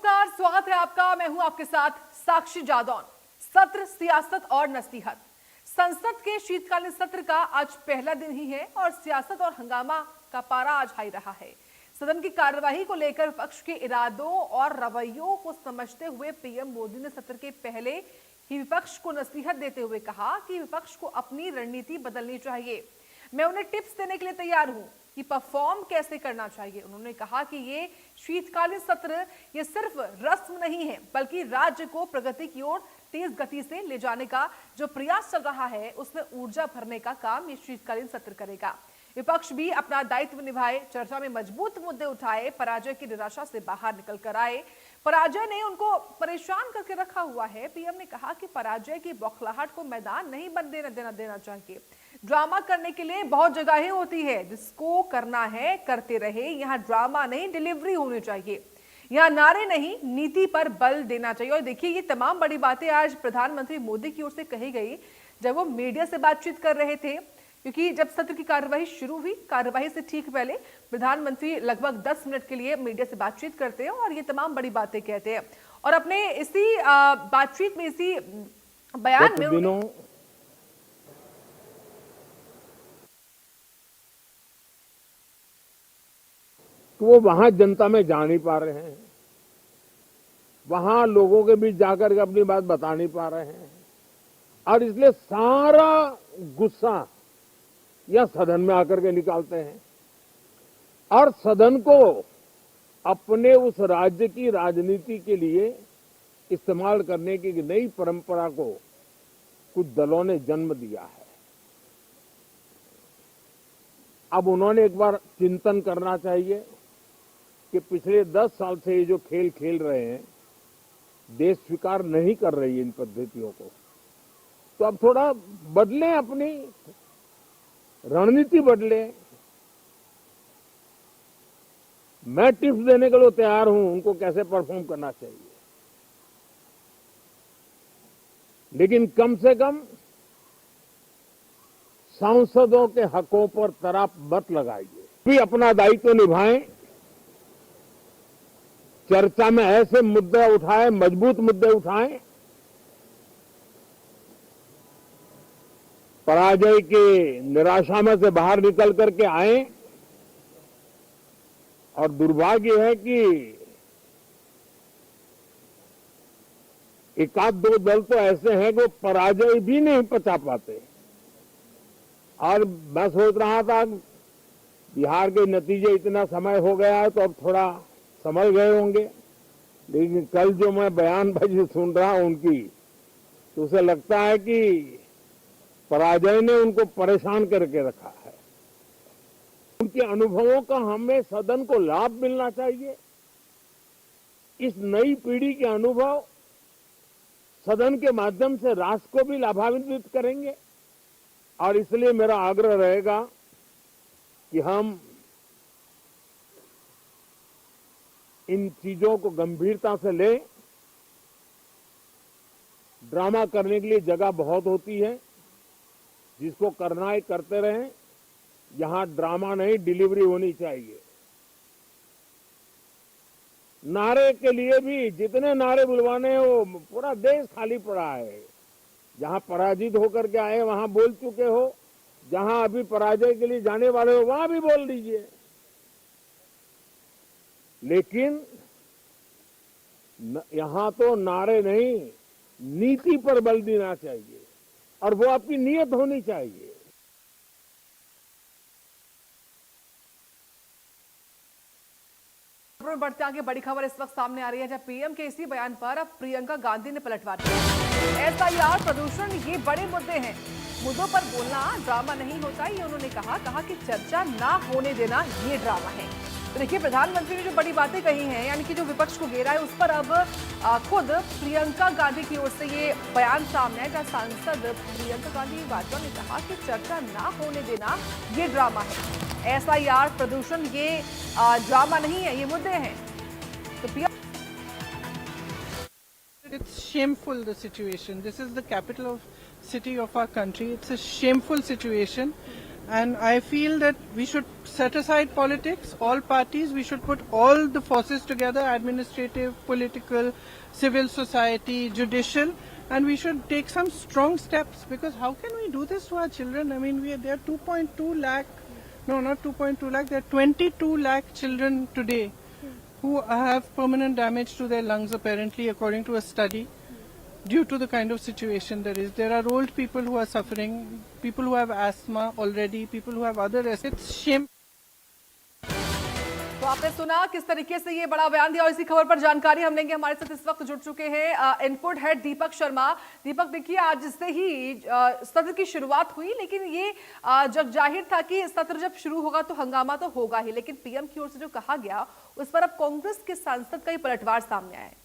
नमस्कार, स्वागत है आपका। मैं हूं आपके साथ साक्षी जादौन। सत्र, सियासत और नसीहत। संसद के शीतकालीन सत्र का आज पहला दिन ही है और सियासत और हंगामा का पारा आज हाई रहा है। सदन की कार्यवाही को लेकर विपक्ष के इरादों और रवैयों को समझते हुए पीएम मोदी ने सत्र के पहले ही विपक्ष को नसीहत देते हुए कहा कि विपक्ष को अपनी रणनीति बदलनी चाहिए। मैं उन्हें टिप्स देने के लिए तैयार हूं कि परफॉर्म कैसे करना चाहिए। उन्होंने कहा कि ये शीतकालीन सत्र ये सिर्फ रस्म नहीं है, बल्कि राज्य को प्रगति की ओर तेज गति से ले जाने का जो प्रयास चल रहा है, उसमें ऊर्जा भरने का काम ये शीतकालीन सत्र करेगा। विपक्ष भी अपना दायित्व निभाए, चर्चा में मजबूत मुद्दे उठाए, पराजय की निराशा से बाहर निकल कर आए। पराजय ने उनको परेशान करके रखा हुआ है। पीएम ने कहा कि पराजय की बौखलाहट को मैदान नहीं बनने देना चाहिए। ड्रामा करने के लिए बहुत जगहें होती है, जिसको करना है करते रहे। यहाँ ड्रामा नहीं, डिलीवरी होनी चाहिए। यहाँ नारे नहीं, नीति पर बल देना चाहिए। और देखिए, ये तमाम बड़ी बातें आज प्रधानमंत्री मोदी की ओर से कही गई जब वो मीडिया से बातचीत कर रहे थे, क्योंकि जब सत्र की कार्यवाही शुरू हुई, कार्यवाही से ठीक पहले प्रधानमंत्री लगभग 10 मिनट के लिए मीडिया से बातचीत करते हैं और ये तमाम बड़ी बातें कहते हैं। और अपने इसी बातचीत में, इसी बयान में वो वहां जनता में जा नहीं पा रहे हैं, वहां लोगों के बीच जाकर के अपनी बात बता नहीं पा रहे हैं, और इसलिए सारा गुस्सा या सदन में आकर के निकालते हैं और सदन को अपने उस राज्य की राजनीति के लिए इस्तेमाल करने की नई परंपरा को कुछ दलों ने जन्म दिया है। अब उन्होंने एक बार चिंतन करना चाहिए कि पिछले 10 साल से ये जो खेल खेल रहे हैं, देश स्वीकार नहीं कर रही है इन पद्धतियों को, तो अब थोड़ा बदलें, अपनी रणनीति बदलें। मैं टिप्स देने के लिए तैयार हूं उनको कैसे परफॉर्म करना चाहिए, लेकिन कम से कम सांसदों के हकों पर तराप मत लगाइए। भी अपना दायित्व निभाएं, चर्चा में ऐसे मुद्दे उठाएं, मजबूत मुद्दे उठाएं, पराजय की निराशा में से बाहर निकल करके आए। और दुर्भाग्य है कि एक आध दो दल तो ऐसे हैं जो पराजय भी नहीं पचा पाते। और मैं सोच रहा था बिहार के नतीजे इतना समय हो गया है तो अब थोड़ा समझ गए होंगे, लेकिन कल जो मैं बयानबाजी सुन रहा हूं उनकी, तो उसे लगता है कि पराजय ने उनको परेशान करके रखा है। उनके अनुभवों का हमें सदन को लाभ मिलना चाहिए। इस नई पीढ़ी के अनुभव सदन के माध्यम से राष्ट्र को भी लाभान्वित करेंगे। और इसलिए मेरा आग्रह रहेगा कि हम इन चीजों को गंभीरता से लें। ड्रामा करने के लिए जगह बहुत होती है, जिसको करना है करते रहें। यहां ड्रामा नहीं, डिलीवरी होनी चाहिए। नारे के लिए भी जितने नारे बुलवाने हैं, वो पूरा देश खाली पड़ा है। जहां पराजित होकर के आए वहां बोल चुके हो, जहां अभी पराजय के लिए जाने वाले हो वहां भी बोल दीजिए, लेकिन यहां तो नारे नहीं, नीति पर बल देना चाहिए और वो आपकी नीयत होनी चाहिए। बढ़ते आगे बड़ी खबर इस वक्त सामने आ रही है, जब पीएम के इसी बयान पर अब प्रियंका गांधी ने पलटवार किया। एसआईआर, प्रदूषण, ये बड़े मुद्दे हैं। मुद्दों पर बोलना ड्रामा नहीं होता, ये उन्होंने कहा कि चर्चा ना होने देना ये ड्रामा है। तो देखिए, प्रधानमंत्री ने जो बड़ी बातें कही हैं, यानी कि जो विपक्ष को घेरा है, उस पर अब खुद प्रियंका गांधी की ओर से ये बयान सामने है, जहां सांसद प्रियंका गांधी वाड्रा ने कहा कि चर्चा ना होने देना ये ड्रामा है। एसआईआर, प्रदूषण, ये ड्रामा नहीं है, ये मुद्दे हैं। तो It's shameful, the situation. This is the capital of city of our country. It's a shameful situation, and I feel that we should set aside politics, all parties. We should put all the forces together: administrative, political, civil society, judicial, and we should take some strong steps. Because how can we do this to our children? I mean, there are 2.2 lakh, no, not 2.2 lakh. There are 22 lakh children today who have permanent damage to their lungs, apparently, according to a study, due to the kind of situation there is. There are old people who are suffering, people who have asthma already, people who have other. It's shame. तो आपने सुना किस तरीके से ये बड़ा बयान दिया और इसी खबर पर जानकारी हम लेंगे। हमारे साथ इस वक्त जुड़ चुके हैं इनपुट हेड दीपक शर्मा। दीपक, देखिए, आज से ही सत्र की शुरुआत हुई, लेकिन ये जब जाहिर था कि सत्र जब शुरू होगा तो हंगामा तो होगा ही, लेकिन पीएम की ओर से जो कहा गया उस पर अब कांग्रेस के सांसद का ही पलटवार सामने आया है।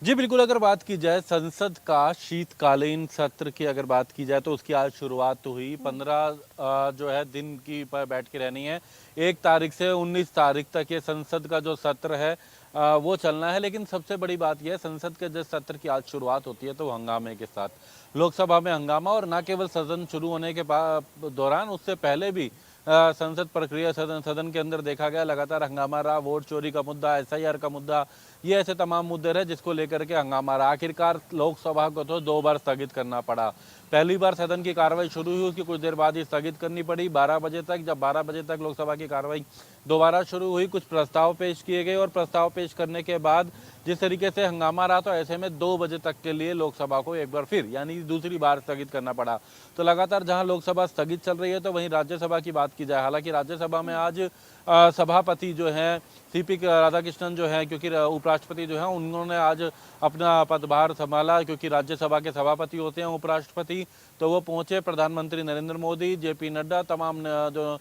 जी बिल्कुल, अगर बात की जाए संसद का शीतकालीन सत्र की अगर बात की जाए तो उसकी आज शुरुआत तो हुई। 15 जो है दिन की पर बैठ के रहनी है। 1 तारीख से 19 तारीख तक ये संसद का जो सत्र है वो चलना है। लेकिन सबसे बड़ी बात यह है, संसद के जिस सत्र की आज शुरुआत होती है तो हंगामे के साथ। लोकसभा में हंगामा, और न केवल सदन शुरू होने के दौरान, उससे पहले भी संसद प्रक्रिया सदन के अंदर देखा गया लगातार हंगामा रहा। वोट चोरी का मुद्दा, SIR का मुद्दा, ये ऐसे तमाम मुद्दे रहे जिसको लेकर के हंगामा रहा। आखिरकार लोकसभा को तो 2 बार स्थगित करना पड़ा। पहली बार सदन की कार्रवाई शुरू हुई, उसकी कुछ देर बाद ही स्थगित करनी पड़ी 12 बजे तक। जब 12 बजे तक लोकसभा की कार्रवाई दोबारा शुरू हुई, कुछ प्रस्ताव पेश किए गए और प्रस्ताव पेश करने के बाद जिस तरीके से हंगामा रहा तो ऐसे में 2 बजे तक के लिए लोकसभा को एक बार फिर यानी दूसरी बार स्थगित करना पड़ा। तो लगातार जहां लोकसभा स्थगित चल रही है तो वहीं राज्यसभा की बात की जाए, हालांकि राज्यसभा में आज सभापति जो हैं CP राधाकृष्णन जो हैं, क्योंकि उपराष्ट्रपति जो हैं उन्होंने आज अपना पदभार संभाला, क्योंकि राज्यसभा के सभापति होते हैं उपराष्ट्रपति। तो वो पहुंचे, प्रधानमंत्री नरेंद्र मोदी, JP नड्डा, तमाम जो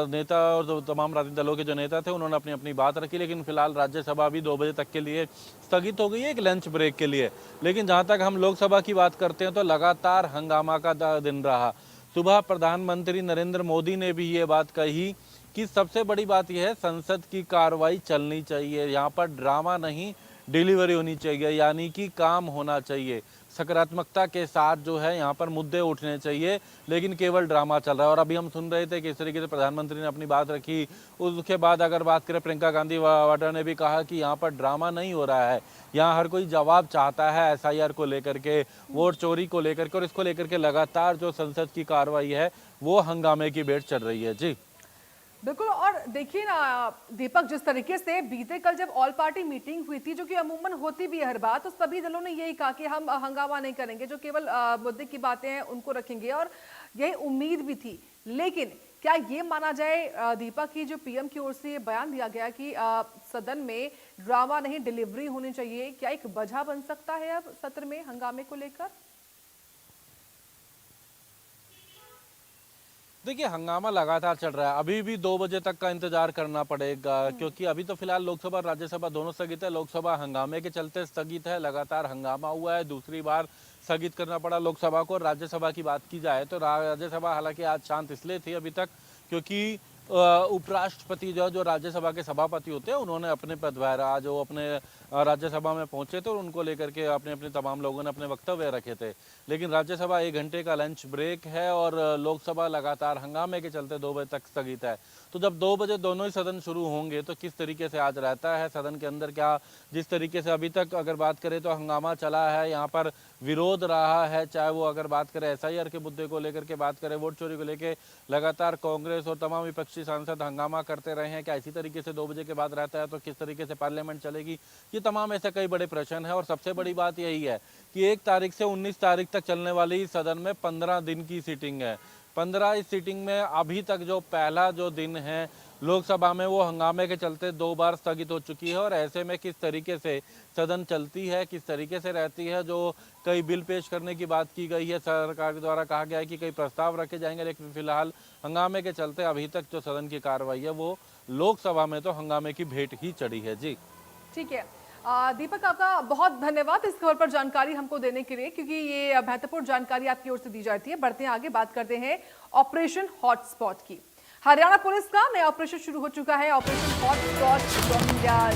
नेता और तमाम राजनीतिक दलों के जो नेता थे उन्होंने अपनी अपनी बात रखी। लेकिन फिलहाल राज्यसभा भी 2 बजे तक के लिए स्थगित हो गई है, एक लंच ब्रेक के लिए। लेकिन जहां तक हम लोकसभा की बात करते हैं तो लगातार हंगामा का दिन रहा। सुबह प्रधानमंत्री नरेंद्र मोदी ने भी ये बात कही कि सबसे बड़ी बात यह है, संसद की कार्रवाई चलनी चाहिए, यहाँ पर ड्रामा नहीं, डिलीवरी होनी चाहिए, यानी कि काम होना चाहिए। सकारात्मकता के साथ जो है यहाँ पर मुद्दे उठने चाहिए, लेकिन केवल ड्रामा चल रहा है। और अभी हम सुन रहे थे कि इस तरीके से प्रधानमंत्री ने अपनी बात रखी। उसके बाद अगर बात करें, प्रियंका गांधी वाड्रा ने भी कहा कि यहाँ पर ड्रामा नहीं हो रहा है, यहाँ हर कोई जवाब चाहता है SIR को लेकर के, वोट चोरी को लेकर के, और इसको लेकर के लगातार जो संसद की कार्रवाई है वो हंगामे की भेंट चढ़ रही है। जी बिल्कुल। और देखिए ना दीपक, जिस तरीके से बीते कल जब ऑल पार्टी मीटिंग हुई थी, जो कि अमूमन होती भी है हर बार, तो सभी दलों ने यही कहा कि हम हंगामा नहीं करेंगे, जो केवल मुद्दे की बातें हैं उनको रखेंगे, और यही उम्मीद भी थी। लेकिन क्या ये माना जाए दीपक की जो पीएम की ओर से ये बयान दिया गया कि सदन में ड्रामा नहीं डिलीवरी होनी चाहिए, क्या एक वजह बन सकता है अब सत्र में हंगामे को लेकर? देखिए, हंगामा लगातार चल रहा है, अभी भी 2 बजे तक का इंतजार करना पड़ेगा, क्योंकि अभी तो फिलहाल लोकसभा और राज्यसभा दोनों स्थगित है। लोकसभा हंगामे के चलते स्थगित है, लगातार हंगामा हुआ है, दूसरी बार स्थगित करना पड़ा लोकसभा को। राज्यसभा की बात की जाए तो राज्यसभा हालांकि आज शांत इसलिए थी अभी तक क्योंकि उपराष्ट्रपति जो राज्यसभा के सभापति होते हैं उन्होंने अपने पदभार आज वो अपने राज्यसभा में पहुंचे थे और उनको लेकर के अपने अपने तमाम लोगों ने अपने वक्तव्य रखे थे। लेकिन राज्यसभा 1 घंटे का लंच ब्रेक है और लोकसभा लगातार हंगामे के चलते 2 बजे तक स्थगित है। तो जब 2 बजे दोनों ही सदन शुरू होंगे तो किस तरीके से आज रहता है सदन के अंदर, क्या जिस तरीके से अभी तक अगर बात करें तो हंगामा चला है, यहाँ पर विरोध रहा है, चाहे वो अगर बात करें SIR के मुद्दे को लेकर के बात करें, वोट चोरी को लेकर लगातार कांग्रेस और तमाम विपक्षी सांसद हंगामा करते रहे हैं। क्या इसी तरीके से 2 बजे के बाद रहता है तो किस तरीके से पार्लियामेंट चलेगी, ये तमाम ऐसे कई बड़े प्रश्न है। और सबसे बड़ी बात यही है कि 1 तारीख से 19 तारीख तक चलने वाली सदन में 15 दिन की सीटिंग है। 15 इस सीटिंग में अभी तक जो पहला जो दिन है लोकसभा में वो हंगामे के चलते 2 बार स्थगित हो चुकी है। और ऐसे में किस तरीके से सदन चलती है, किस तरीके से रहती है, जो कई बिल पेश करने की बात की गई है, सरकार के द्वारा कहा गया है कि कई प्रस्ताव रखे जाएंगे, लेकिन फिलहाल हंगामे के चलते अभी तक जो सदन की कार्रवाई है वो लोकसभा में तो हंगामे की भेंट ही चढ़ी है। जी ठीक है दीपक, आपका बहुत धन्यवाद इस खबर पर जानकारी हमको देने के लिए, क्योंकि ये महत्वपूर्ण जानकारी आपकी ओर से दी जाती है। बढ़ते हैं आगे, बात करते हैं ऑपरेशन हॉटस्पॉट की। हरियाणा पुलिस का नया ऑपरेशन शुरू हो चुका है। ऑपरेशन हॉट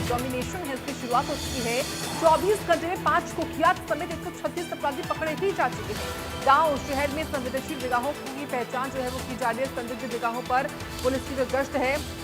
डोमिनेशन है, इसकी शुरुआत हो चुकी है। 24 घंटे में 5 कुख्यात समेत 136 अपराधी पकड़े ही जा चुके हैं। गांव शहर में संवेदनशील जगहों की पहचान जो है वो की जा रही है। संदिग्ध जगहों पर पुलिस की जो गश्त है